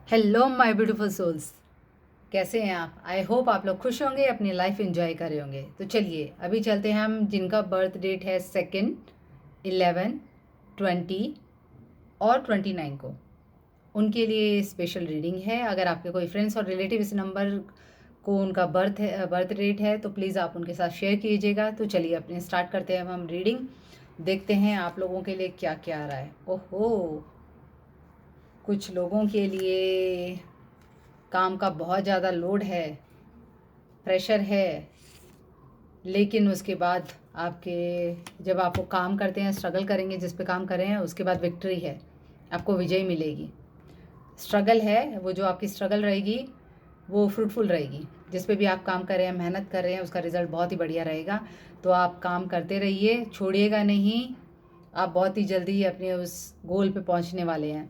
Hello my beautiful souls. कैसे हैं आप? आई होप आप लोग खुश होंगे, अपनी लाइफ एंजॉय कर रहे होंगे। तो चलिए अभी चलते हैं हम जिनका बर्थ डेट है 2, 11, 20 और 29 को, उनके लिए स्पेशल रीडिंग है। अगर आपके कोई फ्रेंड्स और रिलेटिव इस नंबर को उनका बर्थ डेट है तो प्लीज़ आप उनके साथ शेयर कीजिएगा। तो चलिए अपने स्टार्ट करते हैं हम रीडिंग। देखते हैं आप लोगों के लिए क्या क्या आ रहा है। ओहो, कुछ लोगों के लिए काम का बहुत ज़्यादा लोड है, प्रेशर है, लेकिन उसके बाद आपके जब आप वो काम करते हैं, स्ट्रगल करेंगे जिस पे काम कर रहे हैं, उसके बाद विक्ट्री है, आपको विजय मिलेगी। स्ट्रगल है, वो जो आपकी स्ट्रगल रहेगी वो फ्रूटफुल रहेगी। जिस पे भी आप काम कर रहे हैं, मेहनत कर रहे हैं, उसका रिज़ल्ट बहुत ही बढ़िया रहेगा। तो आप काम करते रहिए, छोड़िएगा नहीं। आप बहुत ही जल्दी अपने उस गोल पे पहुंचने वाले हैं।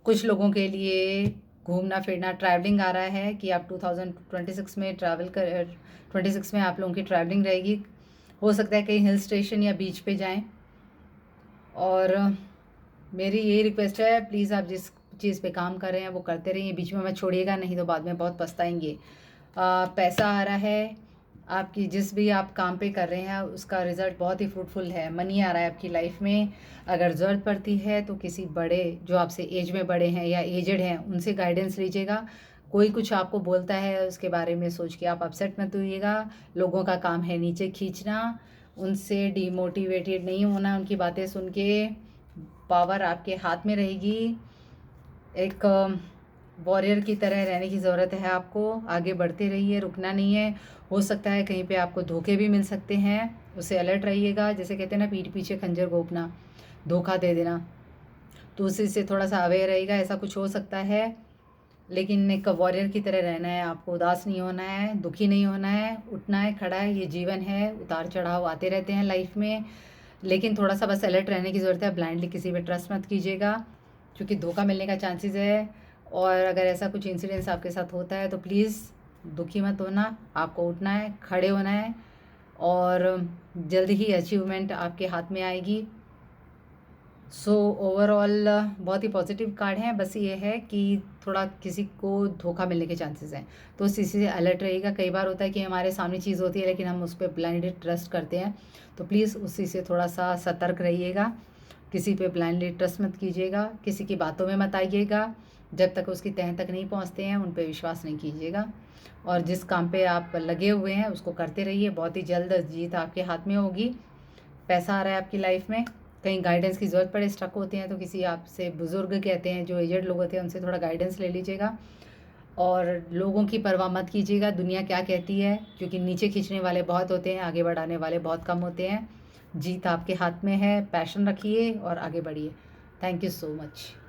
कुछ लोगों के लिए घूमना फिरना, ट्रैवलिंग आ रहा है कि आप 2026 में 26 में आप लोगों की ट्रैवलिंग रहेगी। हो सकता है कहीं हिल स्टेशन या बीच पे जाएं। और मेरी ये रिक्वेस्ट है, प्लीज़ आप जिस चीज़ पे काम कर रहे हैं वो करते रहिए, बीच में मत छोड़िएगा, नहीं तो बाद में बहुत पछताएंगे। पैसा आ रहा है, आपकी जिस भी आप काम पे कर रहे हैं उसका रिज़ल्ट बहुत ही फ्रूटफुल है। मनी आ रहा है आपकी लाइफ में। अगर ज़रूरत पड़ती है तो किसी बड़े, जो आपसे एज में बड़े हैं या एजड हैं, उनसे गाइडेंस लीजिएगा। कोई कुछ आपको बोलता है उसके बारे में सोच के आप अपसेट मत होइएगा। लोगों का काम है नीचे खींचना, उनसे डिमोटिवेटेड नहीं होना। उनकी बातें सुन के पावर आपके हाथ में रहेगी। एक वॉरियर की तरह रहने की ज़रूरत है आपको। आगे बढ़ते रहिए, रुकना नहीं है। हो सकता है कहीं पे आपको धोखे भी मिल सकते हैं, उससे अलर्ट रहिएगा। जैसे कहते हैं ना, पीठ पीछे खंजर घोंपना, धोखा दे देना, तो उसी से थोड़ा सा अवेयर रहेगा। ऐसा कुछ हो सकता है, लेकिन एक वॉरियर की तरह रहना है आपको। उदास नहीं होना है, दुखी नहीं होना है, उठना है, खड़ा है। ये जीवन है, उतार चढ़ाव आते रहते हैं लाइफ में, लेकिन थोड़ा सा बस अलर्ट रहने की ज़रूरत है। ब्लाइंडली किसी पे ट्रस्ट मत कीजिएगा, क्योंकि धोखा मिलने का चांसेस है। और अगर ऐसा कुछ इंसिडेंस आपके साथ होता है तो प्लीज़ दुखी मत होना, आपको उठना है, खड़े होना है, और जल्द ही अचीवमेंट आपके हाथ में आएगी। सो ओवरऑल बहुत ही पॉजिटिव कार्ड है। बस ये है कि थोड़ा किसी को धोखा मिलने के चांसेस हैं, तो उस चीज़ से अलर्ट रहिएगा। कई बार होता है कि हमारे सामने चीज़ होती है लेकिन हम उस पर ब्लाइंडली ट्रस्ट करते हैं, तो प्लीज़ उस चीज़ से थोड़ा सा सतर्क रहिएगा। किसी पे ब्लाइंडली ट्रस्ट मत कीजिएगा, किसी की बातों में मत आइएगा। जब तक उसकी तह तक नहीं पहुंचते हैं उन पे विश्वास नहीं कीजिएगा। और जिस काम पे आप लगे हुए हैं उसको करते रहिए, बहुत ही जल्द जीत आपके हाथ में होगी। पैसा आ रहा है आपकी लाइफ में। कहीं गाइडेंस की ज़रूरत पड़े, स्टक होते हैं, तो किसी आपसे बुज़ुर्ग कहते हैं, जो एजड लोग होते हैं, उनसे थोड़ा गाइडेंस ले लीजिएगा। और लोगों की परवाह मत कीजिएगा दुनिया क्या कहती है, क्योंकि नीचे खींचने वाले बहुत होते हैं, आगे बढ़ाने वाले बहुत कम होते हैं। जीत आपके हाथ में है, पैशन रखिए और आगे बढ़िए। Thank you so much.